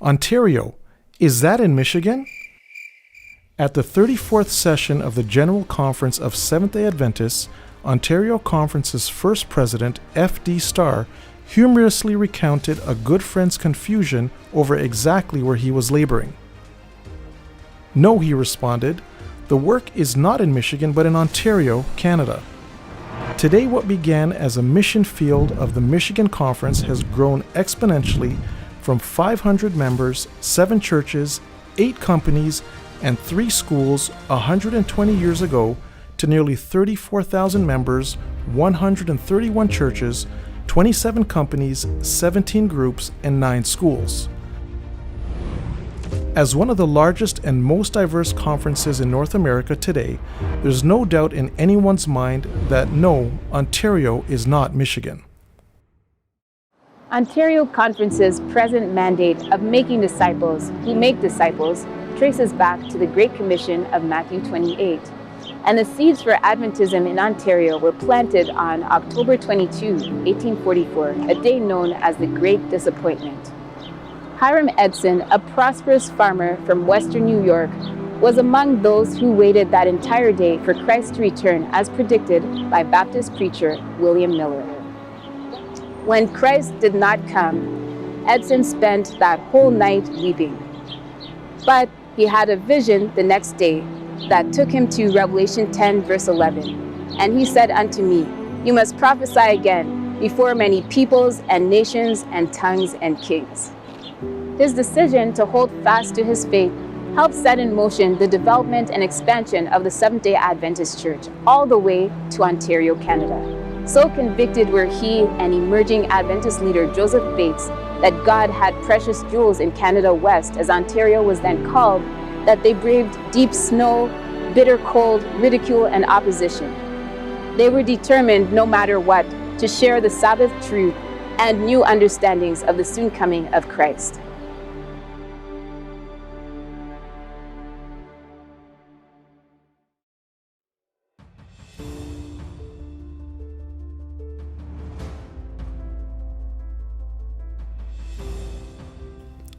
Ontario, is that in Michigan? At the 34th session of the General Conference of Seventh-day Adventists, Ontario Conference's first president, F.D. Starr, humorously recounted a good friend's confusion over exactly where he was laboring. "No," he responded, "the work is not in Michigan but in Ontario, Canada." Today, what began as a mission field of the Michigan Conference has grown exponentially from 500 members, 7 churches, 8 companies, and 3 schools 120 years ago to nearly 34,000 members, 131 churches, 27 companies, 17 groups, and 9 schools. As one of the largest and most diverse conferences in North America today, there's no doubt in anyone's mind that no, Ontario is not Michigan. Ontario Conference's present mandate of making disciples who make disciples traces back to the Great Commission of Matthew 28, and the seeds for Adventism in Ontario were planted on October 22, 1844, a day known as the Great Disappointment. Hiram Edson, a prosperous farmer from western New York, was among those who waited that entire day for Christ to return as predicted by Baptist preacher William Miller. When Christ did not come, Edson spent that whole night weeping. But he had a vision the next day that took him to Revelation 10, verse 11. And he said unto me, "You must prophesy again before many peoples and nations and tongues and kings." His decision to hold fast to his faith helped set in motion the development and expansion of the Seventh-day Adventist Church all the way to Ontario, Canada. So convicted were he and emerging Adventist leader Joseph Bates that God had precious jewels in Canada West, as Ontario was then called, that they braved deep snow, bitter cold, ridicule, and opposition. They were determined, no matter what, to share the Sabbath truth and new understandings of the soon coming of Christ.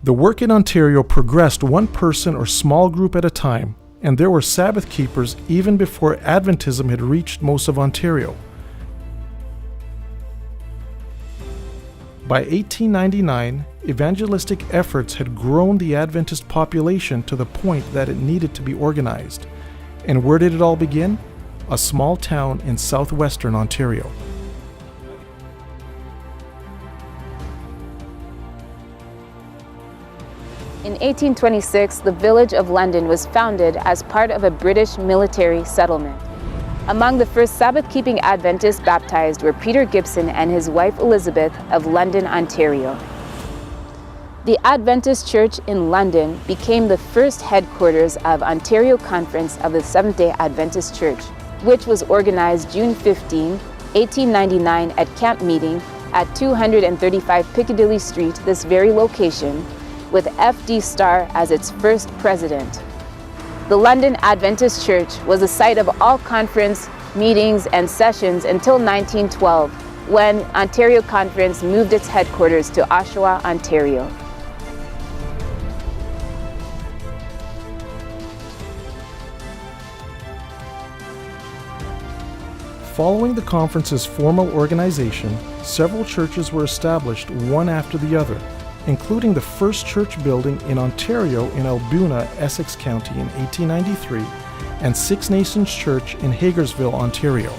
The work in Ontario progressed one person or small group at a time, and there were Sabbath keepers even before Adventism had reached most of Ontario. By 1899, evangelistic efforts had grown the Adventist population to the point that it needed to be organized. And where did it all begin? A small town in southwestern Ontario. In 1826, the village of London was founded as part of a British military settlement. Among the first Sabbath-keeping Adventists baptized were Peter Gibson and his wife Elizabeth of London, Ontario. The Adventist Church in London became the first headquarters of Ontario Conference of the Seventh-day Adventist Church, which was organized June 15, 1899 at camp meeting at 235 Piccadilly Street, this very location, with F.D. Starr as its first president. The London Adventist Church was the site of all conference meetings and sessions until 1912, when Ontario Conference moved its headquarters to Oshawa, Ontario. Following the conference's formal organization, several churches were established one after the other, including the first church building in Ontario in Albouna, Essex County in 1893, and Six Nations Church in Hagersville, Ontario.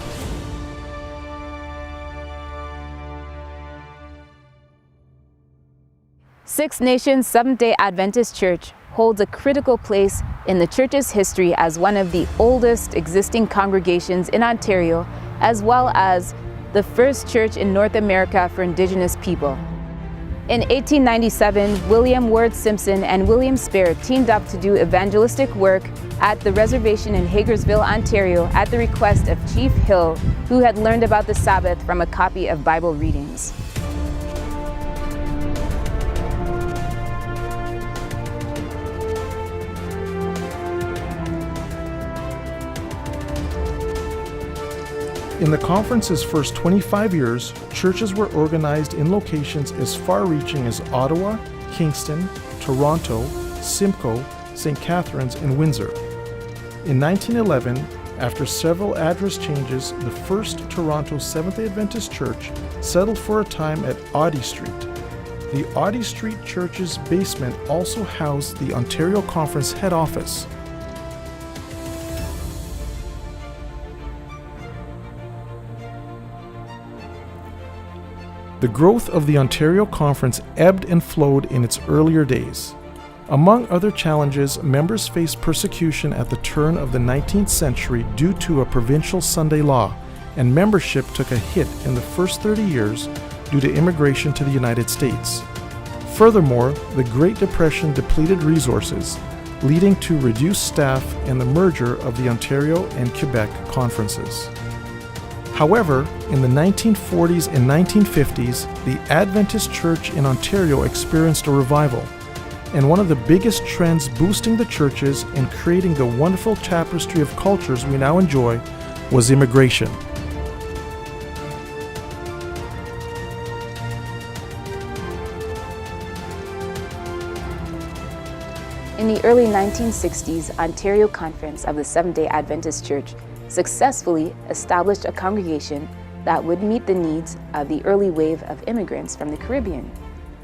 Six Nations Seventh-day Adventist Church holds a critical place in the church's history as one of the oldest existing congregations in Ontario, as well as the first church in North America for Indigenous people. In 1897, William Ward Simpson and William Spare teamed up to do evangelistic work at the reservation in Hagersville, Ontario, at the request of Chief Hill, who had learned about the Sabbath from a copy of Bible readings. In the conference's first 25 years, churches were organized in locations as far-reaching as Ottawa, Kingston, Toronto, Simcoe, St. Catharines, and Windsor. In 1911, after several address changes, the first Toronto Seventh-day Adventist Church settled for a time at Audie Street. The Audie Street Church's basement also housed the Ontario Conference head office. The growth of the Ontario Conference ebbed and flowed in its earlier days. Among other challenges, members faced persecution at the turn of the 19th century due to a provincial Sunday law, and membership took a hit in the first 30 years due to immigration to the United States. Furthermore, the Great Depression depleted resources, leading to reduced staff and the merger of the Ontario and Quebec conferences. However, in the 1940s and 1950s, the Adventist Church in Ontario experienced a revival, and one of the biggest trends boosting the churches and creating the wonderful tapestry of cultures we now enjoy was immigration. In the early 1960s, Ontario Conference of the Seventh-day Adventist Church successfully established a congregation that would meet the needs of the early wave of immigrants from the Caribbean.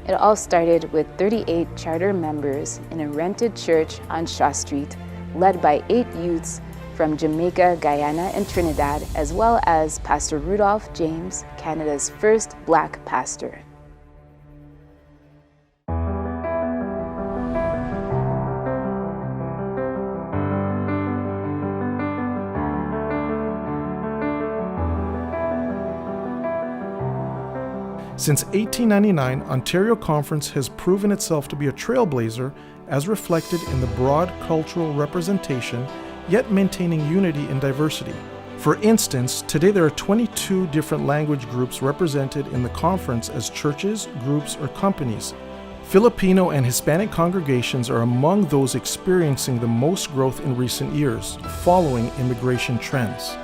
It all started with 38 charter members in a rented church on Shaw Street, led by 8 youths from Jamaica, Guyana, and Trinidad, as well as Pastor Rudolph James, Canada's first Black pastor. Since 1899, Ontario Conference has proven itself to be a trailblazer as reflected in the broad cultural representation, yet maintaining unity in diversity. For instance, today there are 22 different language groups represented in the conference as churches, groups, or companies. Filipino and Hispanic congregations are among those experiencing the most growth in recent years, following immigration trends.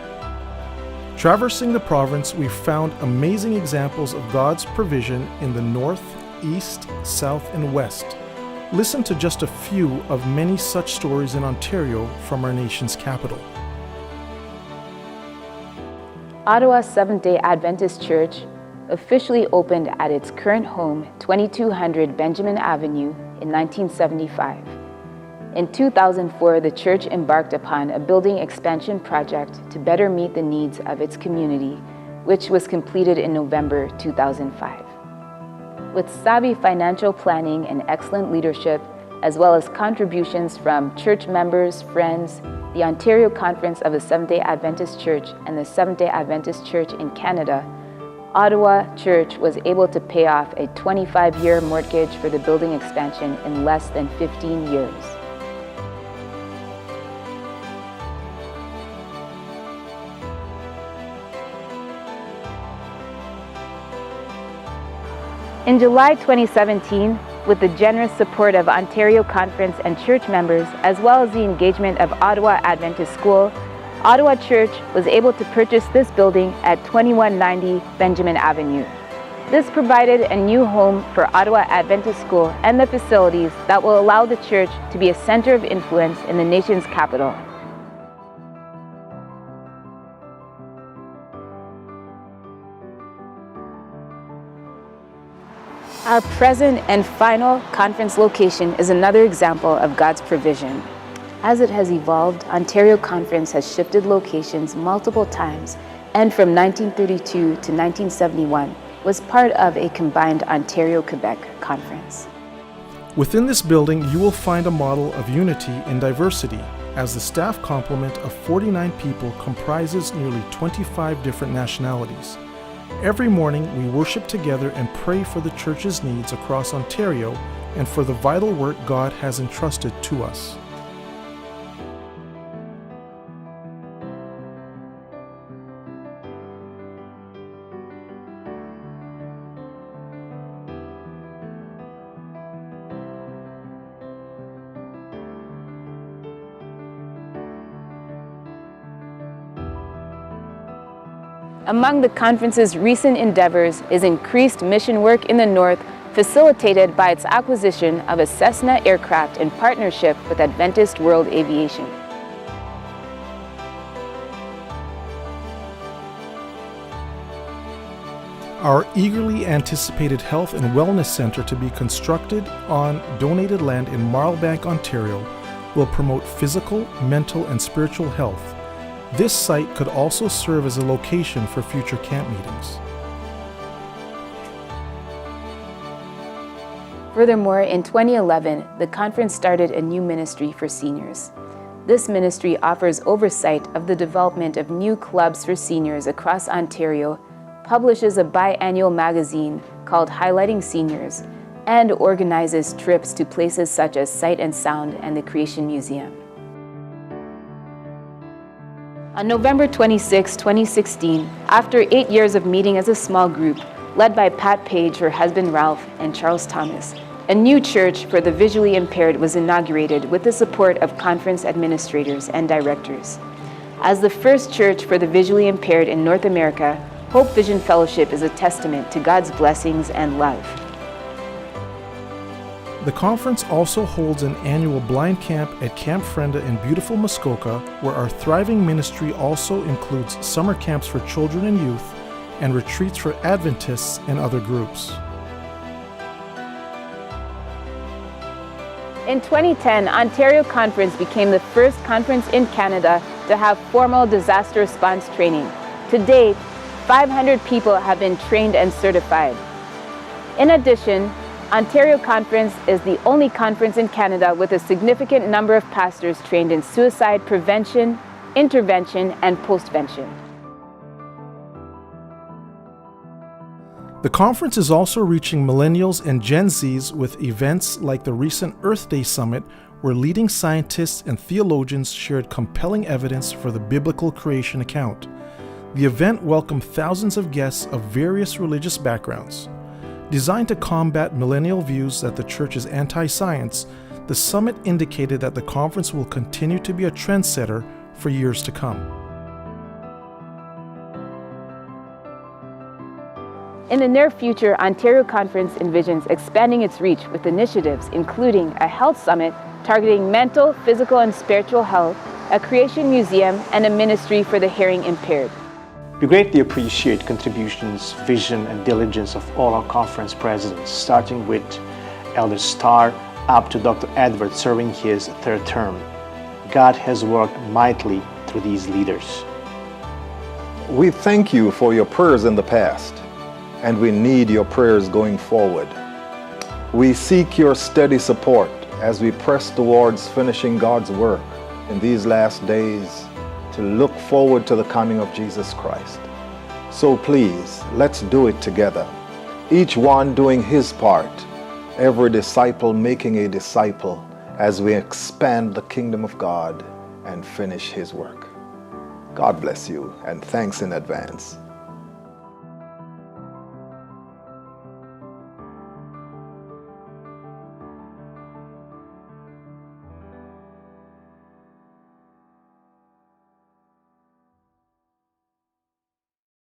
Traversing the province, we found amazing examples of God's provision in the north, east, south, and west. Listen to just a few of many such stories in Ontario from our nation's capital. Ottawa Seventh-day Adventist Church officially opened at its current home, 2200 Benjamin Avenue, in 1975. In 2004, the church embarked upon a building expansion project to better meet the needs of its community, which was completed in November 2005. With savvy financial planning and excellent leadership, as well as contributions from church members, friends, the Ontario Conference of the Seventh-day Adventist Church, and the Seventh-day Adventist Church in Canada, Ottawa Church was able to pay off a 25-year mortgage for the building expansion in less than 15 years. In July 2017, with the generous support of Ontario Conference and church members, as well as the engagement of Ottawa Adventist School, Ottawa Church was able to purchase this building at 2190 Benjamin Avenue. This provided a new home for Ottawa Adventist School and the facilities that will allow the church to be a center of influence in the nation's capital. Our present and final conference location is another example of God's provision. As it has evolved, Ontario Conference has shifted locations multiple times, and from 1932 to 1971 was part of a combined Ontario-Quebec conference. Within this building, you will find a model of unity in diversity, as the staff complement of 49 people comprises nearly 25 different nationalities. Every morning, we worship together and pray for the church's needs across Ontario and for the vital work God has entrusted to us. Among the conference's recent endeavors is increased mission work in the north facilitated by its acquisition of a Cessna aircraft in partnership with Adventist World Aviation. Our eagerly anticipated health and wellness center to be constructed on donated land in Marlbank, Ontario, will promote physical, mental, and spiritual health. This site could also serve as a location for future camp meetings. Furthermore, in 2011, the conference started a new ministry for seniors. This ministry offers oversight of the development of new clubs for seniors across Ontario, publishes a biannual magazine called Highlighting Seniors, and organizes trips to places such as Sight and Sound and the Creation Museum. On November 26, 2016, after 8 years of meeting as a small group, led by Pat Page, her husband Ralph, and Charles Thomas, a new church for the visually impaired was inaugurated with the support of conference administrators and directors. As the first church for the visually impaired in North America, Hope Vision Fellowship is a testament to God's blessings and love. The conference also holds an annual blind camp at Camp Frenda in beautiful Muskoka, where our thriving ministry also includes summer camps for children and youth and retreats for Adventists and other groups. In 2010, Ontario Conference became the first conference in Canada to have formal disaster response training. To date, 500 people have been trained and certified. In addition, Ontario Conference is the only conference in Canada with a significant number of pastors trained in suicide prevention, intervention, and postvention. The conference is also reaching millennials and Gen Zs with events like the recent Earth Day Summit, where leading scientists and theologians shared compelling evidence for the biblical creation account. The event welcomed thousands of guests of various religious backgrounds. Designed to combat millennial views that the church is anti-science, the summit indicated that the conference will continue to be a trendsetter for years to come. In the near future, Ontario Conference envisions expanding its reach with initiatives including a health summit targeting mental, physical, and spiritual health, a creation museum, and a ministry for the hearing impaired. We greatly appreciate contributions, vision, and diligence of all our conference presidents, starting with Elder Starr up to Dr. Edward serving his third term. God has worked mightily through these leaders. We thank you for your prayers in the past, and we need your prayers going forward. We seek your steady support as we press towards finishing God's work in these last days to look forward to the coming of Jesus Christ. So please, let's do it together, each one doing his part, every disciple making a disciple as we expand the kingdom of God and finish his work. God bless you, and thanks in advance.